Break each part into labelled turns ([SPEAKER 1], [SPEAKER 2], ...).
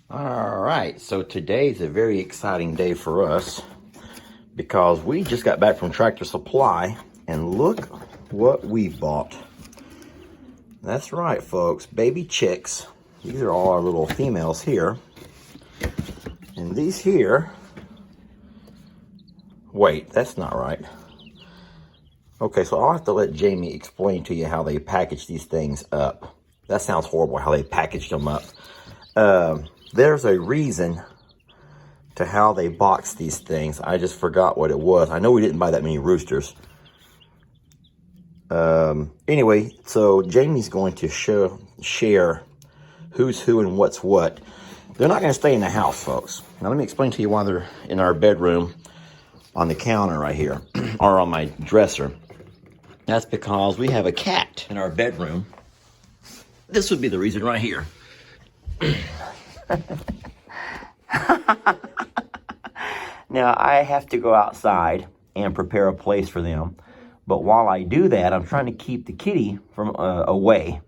[SPEAKER 1] All right, so today's a very exciting day for us because we just got back from Tractor Supply and look what we bought. That's right, folks, baby chicks. These are all our little females here. And these here, wait, that's not right. Okay, so I'll have to let Jamie explain to you how they package these things up. That sounds horrible, how they packaged them up. There's a reason to how they box these things. I just forgot what it was. I know we didn't buy that many roosters. Anyway, so Jamie's going to share who's who and what's what. They're not going to stay in the house, folks. Now, let me explain to you why they're in our bedroom on the counter right here, or on my dresser. That's because we have a cat in our bedroom. This would be the reason right here. Now, I have to go outside and prepare a place for them. But while I do that, I'm trying to keep the kitty from away.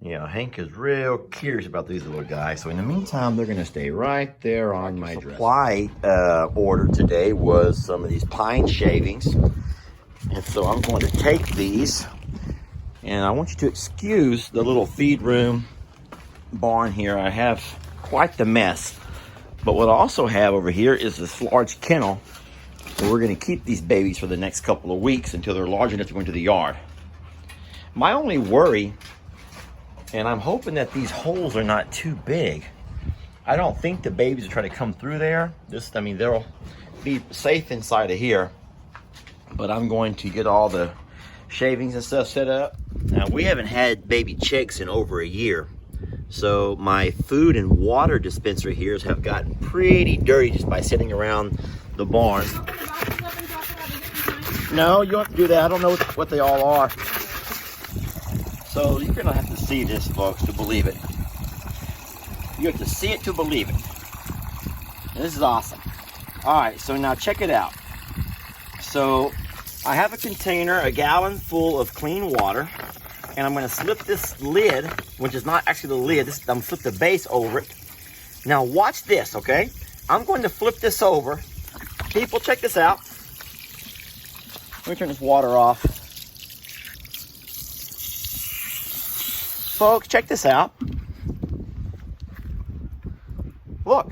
[SPEAKER 1] Yeah, Hank is real curious about these little guys. So in the meantime, they're going to stay right there on my dresser. Supply order today was some of these pine shavings. And so I'm going to take these. And I want you to excuse the little feed room barn here. I have quite the mess. But what I also have over here is this large kennel. So we're going to keep these babies for the next couple of weeks until they're large enough to go into the yard. My only worry, and I'm hoping that these holes are not too big. I don't think the babies will try to come through there. They'll be safe inside of here. But I'm going to get all the shavings and stuff set up. Now, we haven't had baby chicks in over a year. So my food and water dispenser here have gotten pretty dirty just by sitting around the barn. No, you don't have to do that. I don't know what they all are. So you're gonna have to see this, folks, to believe it. You have to see it to believe it. And this is awesome. All right, so now check it out. So I have a container, a gallon full of clean water, and I'm gonna slip this lid, which is not actually the lid, I'm gonna flip the base over it. Now watch this, okay? I'm going to flip this over. People, check this out. Let me turn this water off. Folks, check this out. Look,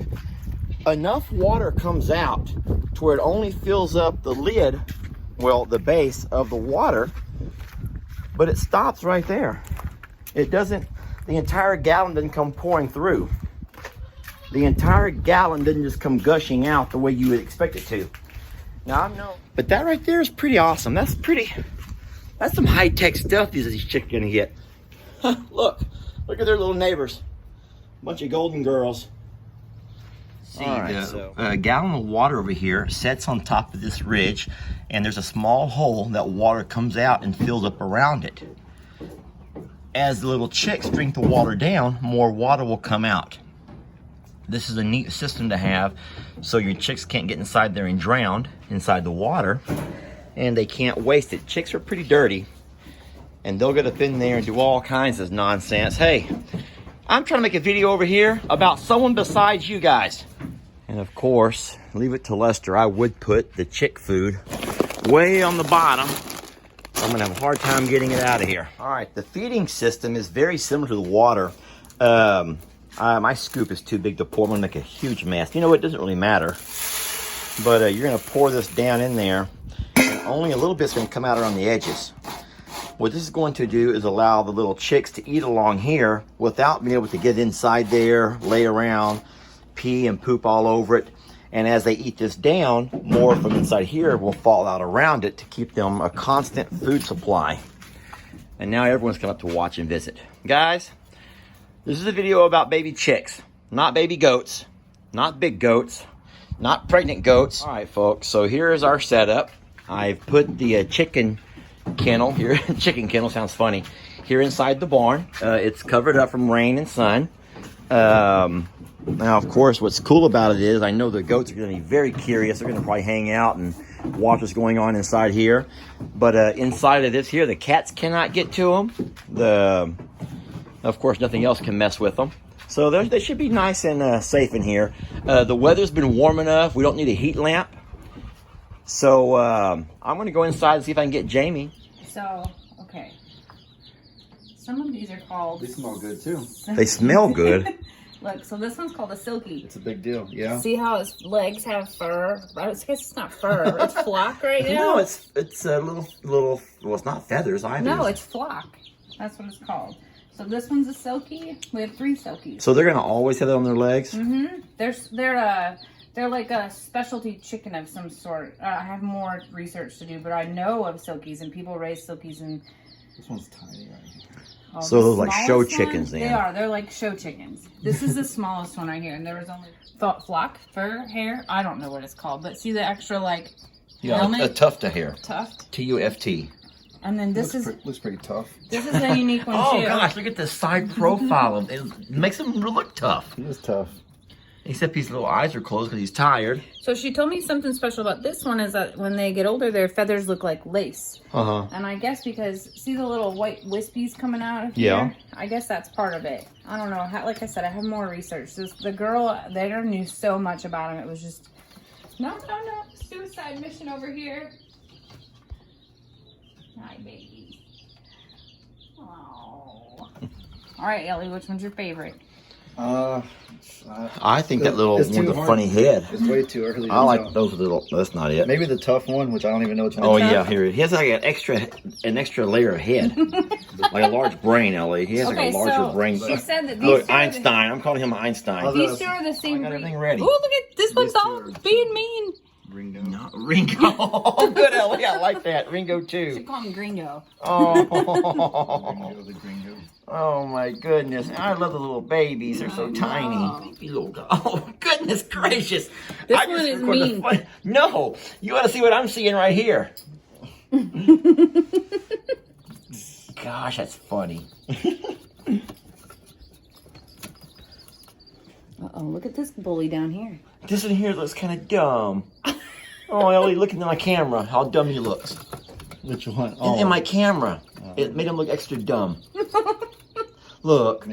[SPEAKER 1] enough water comes out to where it only fills up the lid, well, the base of the water, but it stops right there. It doesn't, the entire gallon doesn't come pouring through. The entire gallon doesn't just come gushing out the way you would expect it to. Now, I know, but that right there is pretty awesome. That's some high-tech stuff these chicks are gonna get. Look at their little neighbors. Bunch of golden girls. See, a gallon of water over here sets on top of this ridge, and there's a small hole that water comes out and fills up around it. As the little chicks drink the water down, more water will come out. This is a neat system to have so your chicks can't get inside there and drown inside the water, and they can't waste it. Chicks are pretty dirty, and they'll get up in there and do all kinds of nonsense. Hey, I'm trying to make a video over here about someone besides you guys. And of course, leave it to Lester, I would put the chick food way on the bottom. I'm gonna have a hard time getting it out of here. All right, the feeding system is very similar to the water. My scoop is too big to pour. I'm gonna make a huge mess. You know, it doesn't really matter. But you're gonna pour this down in there, and only a little bit's gonna come out around the edges. What this is going to do is allow the little chicks to eat along here without being able to get inside there, lay around, pee and poop all over it. And as they eat this down, more from inside here will fall out around it to keep them a constant food supply. And now everyone's come up to watch and visit. Guys, this is a video about baby chicks, not baby goats, not big goats, not pregnant goats. All right, folks, so here is our setup. I've put the chicken kennel here. Chicken kennel sounds funny. Here inside the barn. It's covered up from rain and sun. Now, of course, what's cool about it is I know the goats are going to be very curious. They're going to probably hang out and watch what's going on inside here. But inside of this here, the cats cannot get to them. Of course, nothing else can mess with them. So they should be nice and safe in here. The weather's been warm enough. We don't need a heat lamp. So I'm going to go inside and see if I can get Jamie.
[SPEAKER 2] So, okay. Some of these are called...
[SPEAKER 3] They smell good too.
[SPEAKER 1] They smell good.
[SPEAKER 2] Look, so this one's called a silky.
[SPEAKER 3] It's a big deal, yeah.
[SPEAKER 2] See how its legs have fur? I guess it's not fur. It's flock right now.
[SPEAKER 1] No, it's a little. Well, it's not feathers either.
[SPEAKER 2] No, it's flock. That's what it's called. So this one's a silky. We have 3 silkies.
[SPEAKER 1] So they're gonna always have that on their legs.
[SPEAKER 2] Mm-hmm. They're like a specialty chicken of some sort. I have more research to do, but I know of silkies and people raise silkies and.
[SPEAKER 3] This one's tiny right here.
[SPEAKER 2] Oh,
[SPEAKER 1] So
[SPEAKER 2] the
[SPEAKER 1] those like show
[SPEAKER 2] smallest
[SPEAKER 1] chickens
[SPEAKER 2] one,
[SPEAKER 1] then.
[SPEAKER 2] They are. They're like show chickens. This is the smallest one right here, and there was only flock, fur, hair. I don't know what it's called, but see the extra like helmet?
[SPEAKER 1] a tuft of hair.
[SPEAKER 2] Tuft.
[SPEAKER 1] T-U-F-T.
[SPEAKER 2] And then this
[SPEAKER 3] Looks pretty tough.
[SPEAKER 2] this is a unique one
[SPEAKER 1] Oh
[SPEAKER 2] too.
[SPEAKER 1] gosh, look at the side profile of it. It makes him look tough.
[SPEAKER 3] He is tough.
[SPEAKER 1] Except his little eyes are closed because he's tired.
[SPEAKER 2] So she told me something special about this one is that when they get older, their feathers look like lace.
[SPEAKER 1] Uh-huh.
[SPEAKER 2] And I guess because, see the little white wispies coming out of
[SPEAKER 1] Yeah.
[SPEAKER 2] here? I guess that's part of it. I don't know. Like I said, I have more research. The girl there knew so much about him. It was just, no. Suicide mission over here. Hi, baby. Oh. All right, Ellie, which one's your favorite?
[SPEAKER 1] I think that little
[SPEAKER 3] it's
[SPEAKER 1] one with
[SPEAKER 3] too
[SPEAKER 1] the
[SPEAKER 3] hard.
[SPEAKER 1] funny head.
[SPEAKER 3] It's way too early.
[SPEAKER 1] I
[SPEAKER 3] to
[SPEAKER 1] like
[SPEAKER 3] tell.
[SPEAKER 1] those little. That's not it.
[SPEAKER 3] Maybe the tough one, which I don't even know which one.
[SPEAKER 1] Oh
[SPEAKER 3] it's
[SPEAKER 1] yeah, here he has like an extra layer of head, like a large brain. Ellie, he has like a larger brain.
[SPEAKER 2] she said that these
[SPEAKER 1] Look,
[SPEAKER 2] two are
[SPEAKER 1] Einstein. I'm calling him Einstein.
[SPEAKER 2] these two are the same
[SPEAKER 1] I got
[SPEAKER 2] breed.
[SPEAKER 1] everything ready.
[SPEAKER 2] Oh, look at this one's
[SPEAKER 3] two
[SPEAKER 2] all
[SPEAKER 3] are-
[SPEAKER 2] being mean.
[SPEAKER 3] Ringo.
[SPEAKER 1] No, Ringo. Oh, good, Ellie. I like that. Ringo
[SPEAKER 2] You
[SPEAKER 1] too.
[SPEAKER 2] call him Gringo.
[SPEAKER 1] Oh,
[SPEAKER 3] Ringo, the gringo.
[SPEAKER 1] oh my goodness. I love the little babies. They're so tiny. Baby little guy. Oh, goodness gracious.
[SPEAKER 2] This
[SPEAKER 1] I
[SPEAKER 2] one
[SPEAKER 1] just
[SPEAKER 2] is
[SPEAKER 1] recorded
[SPEAKER 2] mean.
[SPEAKER 1] the No, you got to see what I'm seeing right here. Gosh, that's funny.
[SPEAKER 2] Uh-oh, look at this bully down here.
[SPEAKER 1] This in here looks kind of dumb. Oh, Ellie, look into my camera. How dumb he looks.
[SPEAKER 3] Which one?
[SPEAKER 1] In my camera. It made him look extra dumb. Look.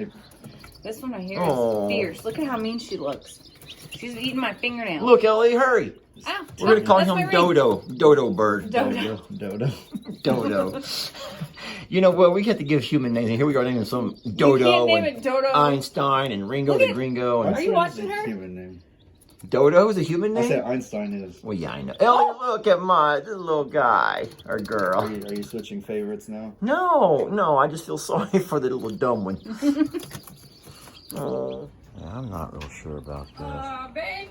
[SPEAKER 2] This one right here
[SPEAKER 1] Oh.
[SPEAKER 2] is fierce. Look at how mean she looks. She's eating my fingernail.
[SPEAKER 1] Look, Ellie, hurry.
[SPEAKER 2] Ow,
[SPEAKER 1] We're going to call
[SPEAKER 2] that's my
[SPEAKER 1] him
[SPEAKER 2] ring.
[SPEAKER 1] Dodo. Dodo bird.
[SPEAKER 2] Dodo.
[SPEAKER 3] Dodo.
[SPEAKER 1] Dodo. You know, well, we have to give human names. And here we are naming some
[SPEAKER 2] You
[SPEAKER 1] Dodo
[SPEAKER 2] can't name
[SPEAKER 1] and
[SPEAKER 2] it Dodo.
[SPEAKER 1] Einstein and Ringo
[SPEAKER 2] Look
[SPEAKER 1] the
[SPEAKER 2] at-
[SPEAKER 1] Gringo.
[SPEAKER 2] Are
[SPEAKER 1] And
[SPEAKER 2] you watching her?
[SPEAKER 3] Human name.
[SPEAKER 1] Dodo is a human
[SPEAKER 3] I
[SPEAKER 1] name?
[SPEAKER 3] said Einstein is.
[SPEAKER 1] Well, yeah, I know. Ellie, look at this little guy or girl.
[SPEAKER 3] Are you switching favorites now?
[SPEAKER 1] No, I just feel sorry for the little dumb one. Oh. Yeah, I'm not real sure about this.
[SPEAKER 2] Babe.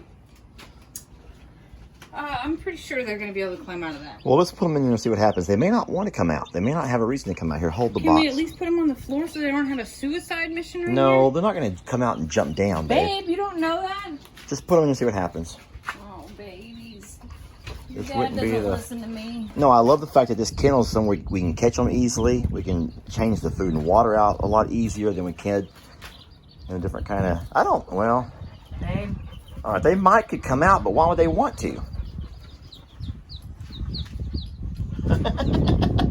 [SPEAKER 2] I'm pretty sure they're going to be able to climb out of that.
[SPEAKER 1] Well, let's put them in there and see what happens. They may not want to come out. They may not have a reason to come out. Here, hold the
[SPEAKER 2] Can we
[SPEAKER 1] box.
[SPEAKER 2] at least put them on the floor so they don't have a suicide mission right
[SPEAKER 1] No,
[SPEAKER 2] here?
[SPEAKER 1] they're not going to come out and jump down, babe.
[SPEAKER 2] Babe, you don't know that?
[SPEAKER 1] Just put them in and see what happens.
[SPEAKER 2] Oh, babies. Your
[SPEAKER 1] This
[SPEAKER 2] dad
[SPEAKER 1] wouldn't be
[SPEAKER 2] doesn't
[SPEAKER 1] the-
[SPEAKER 2] listen to me.
[SPEAKER 1] No, I love the fact that this kennel is somewhere we can catch them easily. We can change the food and water out a lot easier than we can in a different kind of...
[SPEAKER 2] Babe.
[SPEAKER 1] All right, they could come out, but why would they want to?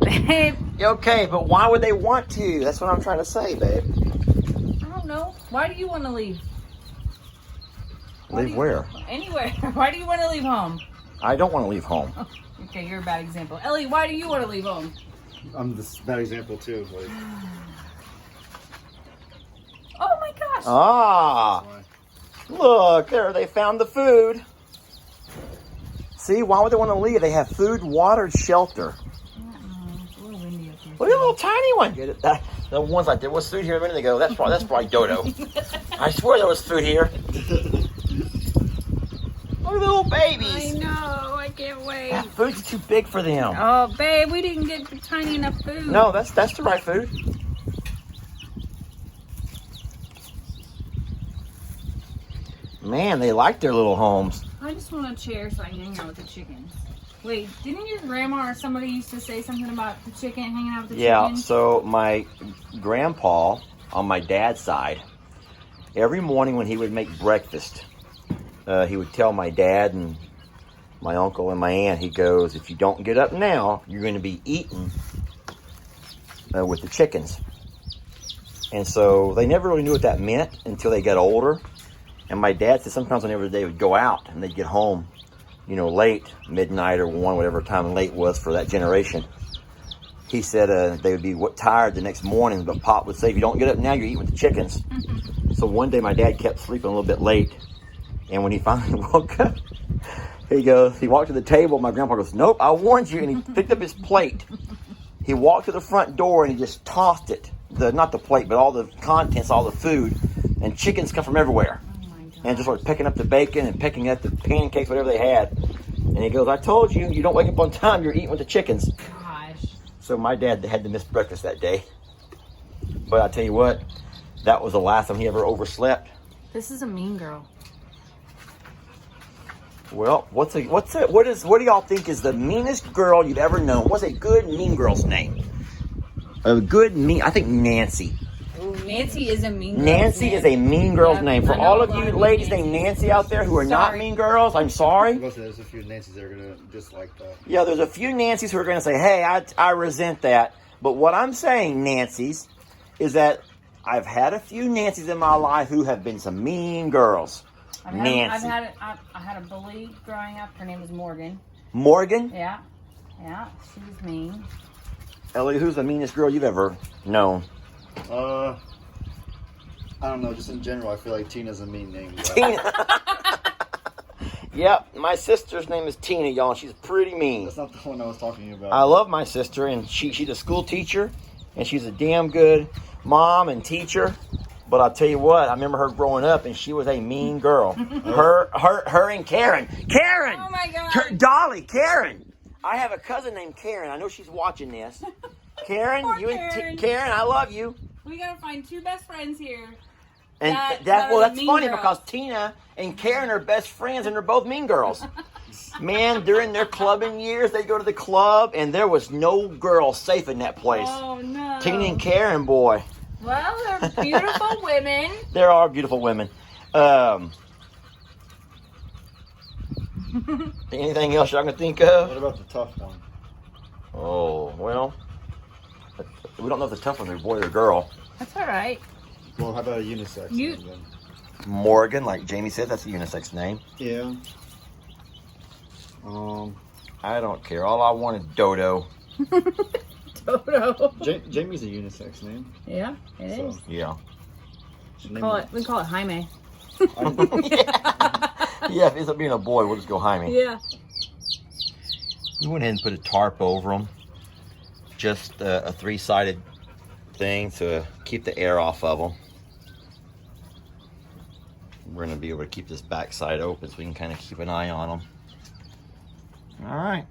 [SPEAKER 2] Babe.
[SPEAKER 1] Okay, but why would they want to? That's what I'm trying to say, babe.
[SPEAKER 2] I don't know. Why do you want to leave?
[SPEAKER 1] Leave where?
[SPEAKER 2] Anywhere. Why do you want to leave home?
[SPEAKER 1] I don't want to leave home.
[SPEAKER 2] Okay, you're a bad example. Ellie, why do you want to leave home?
[SPEAKER 3] I'm this bad example too. Like,
[SPEAKER 2] Oh my gosh.
[SPEAKER 1] Ah, look, there, they found the food. See, why would they want to leave? They have food, water, shelter.
[SPEAKER 2] It's a little windy up here.
[SPEAKER 1] Look at the little tiny one. Get it? The ones like there was food here a minute ago. That's probably Dodo. I swear there was food here. Look at the little
[SPEAKER 2] I
[SPEAKER 1] babies.
[SPEAKER 2] know. I can't wait.
[SPEAKER 1] That food's too big for them.
[SPEAKER 2] Oh, babe, we didn't get tiny enough food.
[SPEAKER 1] No, that's the right food. Man, they like their little homes.
[SPEAKER 2] I just want a chair so I can hang out with the chickens. Wait, didn't your grandma or somebody used to say something about the chicken hanging out with the
[SPEAKER 1] Yeah,
[SPEAKER 2] chickens?
[SPEAKER 1] so my grandpa on my dad's side, every morning when he would make breakfast, he would tell my dad and my uncle and my aunt, he goes, if you don't get up now, you're going to be eaten with the chickens. And so they never really knew what that meant until they got older. And my dad said sometimes whenever they would go out and they'd get home, you know, late, midnight or 1, whatever time late was for that generation, he said they would be tired the next morning, but Pop would say, if you don't get up now, you're eating with the chickens. So one day my dad kept sleeping a little bit late. And when he finally woke up, he walked to the table. My grandpa goes, nope, I warned you. And he picked up his plate. He walked to the front door and he just tossed it. Not the plate, but all the contents, all the food. And chickens come from everywhere.
[SPEAKER 2] Oh my God.
[SPEAKER 1] And just started picking up the bacon and picking up the pancakes, whatever they had. And he goes, I told you, you don't wake up on time, you're eating with the chickens.
[SPEAKER 2] Gosh.
[SPEAKER 1] So my dad had to miss breakfast that day. But I tell you what, that was the last time he ever overslept.
[SPEAKER 2] This is a mean girl.
[SPEAKER 1] Well, what do y'all think is the meanest girl you've ever known? What's a good mean girl's name? A good mean, I think Nancy.
[SPEAKER 2] Ooh, Nancy is a mean girl.
[SPEAKER 1] Nancy is a mean girl's
[SPEAKER 2] Yep,
[SPEAKER 1] name. For
[SPEAKER 2] I know
[SPEAKER 1] all
[SPEAKER 2] a
[SPEAKER 1] of
[SPEAKER 2] lot
[SPEAKER 1] you
[SPEAKER 2] of
[SPEAKER 1] ladies
[SPEAKER 2] Nancy's.
[SPEAKER 1] named Nancy out there who are not
[SPEAKER 2] Sorry.
[SPEAKER 1] mean girls, I'm sorry.
[SPEAKER 3] There's a few Nancy's that are gonna dislike that.
[SPEAKER 1] Yeah, there's a few Nancy's who are going to say, hey, I resent that. But what I'm saying, Nancy's, is that I've had a few Nancy's in my life who have been some mean girls.
[SPEAKER 2] I
[SPEAKER 1] Nancy.
[SPEAKER 2] had a bully growing up. Her name was Morgan.
[SPEAKER 1] Morgan?
[SPEAKER 2] Yeah. Yeah. She was mean.
[SPEAKER 1] Ellie, who's the meanest girl you've ever known?
[SPEAKER 3] I don't know. Just in general, I feel like Tina's a mean name.
[SPEAKER 1] Tina. Yep, my sister's name is Tina, y'all. And she's pretty mean.
[SPEAKER 3] That's not the one I was talking about.
[SPEAKER 1] I love my sister, and she's a school teacher, and she's a damn good mom and teacher. But I'll tell you what, I remember her growing up, and she was a mean girl. her and Karen. Karen!
[SPEAKER 2] Oh my God.
[SPEAKER 1] Dolly, Karen. I have a cousin named Karen. I know she's watching this. Karen,
[SPEAKER 2] Poor
[SPEAKER 1] you and
[SPEAKER 2] Karen.
[SPEAKER 1] Karen, I love you.
[SPEAKER 2] We gotta find two best friends here.
[SPEAKER 1] And
[SPEAKER 2] That
[SPEAKER 1] that's
[SPEAKER 2] are
[SPEAKER 1] that's
[SPEAKER 2] mean
[SPEAKER 1] funny
[SPEAKER 2] girls.
[SPEAKER 1] because Tina and Karen are best friends, and they're both mean girls. Man, during their clubbing years, they go to the club, and there was no girl safe in that place.
[SPEAKER 2] Oh no.
[SPEAKER 1] Tina and Karen, boy.
[SPEAKER 2] Well, they're beautiful women.
[SPEAKER 1] There are beautiful women. Anything else y'all can think
[SPEAKER 3] What
[SPEAKER 1] of?
[SPEAKER 3] about the tough one?
[SPEAKER 1] Oh, well. We don't know if the tough one's a boy or girl.
[SPEAKER 2] That's all right.
[SPEAKER 3] Well, how about a unisex
[SPEAKER 2] You-
[SPEAKER 3] name then?
[SPEAKER 1] Morgan, like Jamie said, that's a unisex name.
[SPEAKER 3] Yeah.
[SPEAKER 1] I don't care. All I want is Dodo.
[SPEAKER 2] Dodo.
[SPEAKER 3] Jamie's a unisex name.
[SPEAKER 2] Yeah, it is.
[SPEAKER 3] So,
[SPEAKER 1] Yeah.
[SPEAKER 3] should
[SPEAKER 2] We
[SPEAKER 3] name
[SPEAKER 2] call it Jaime.
[SPEAKER 1] Yeah, if it ends up being a boy, we'll just go Jaime.
[SPEAKER 2] Yeah.
[SPEAKER 1] We went ahead and put a tarp over them. Just a 3-sided thing to keep the air off of them. We're going to be able to keep this back side open so we can kind of keep an eye on them. All right.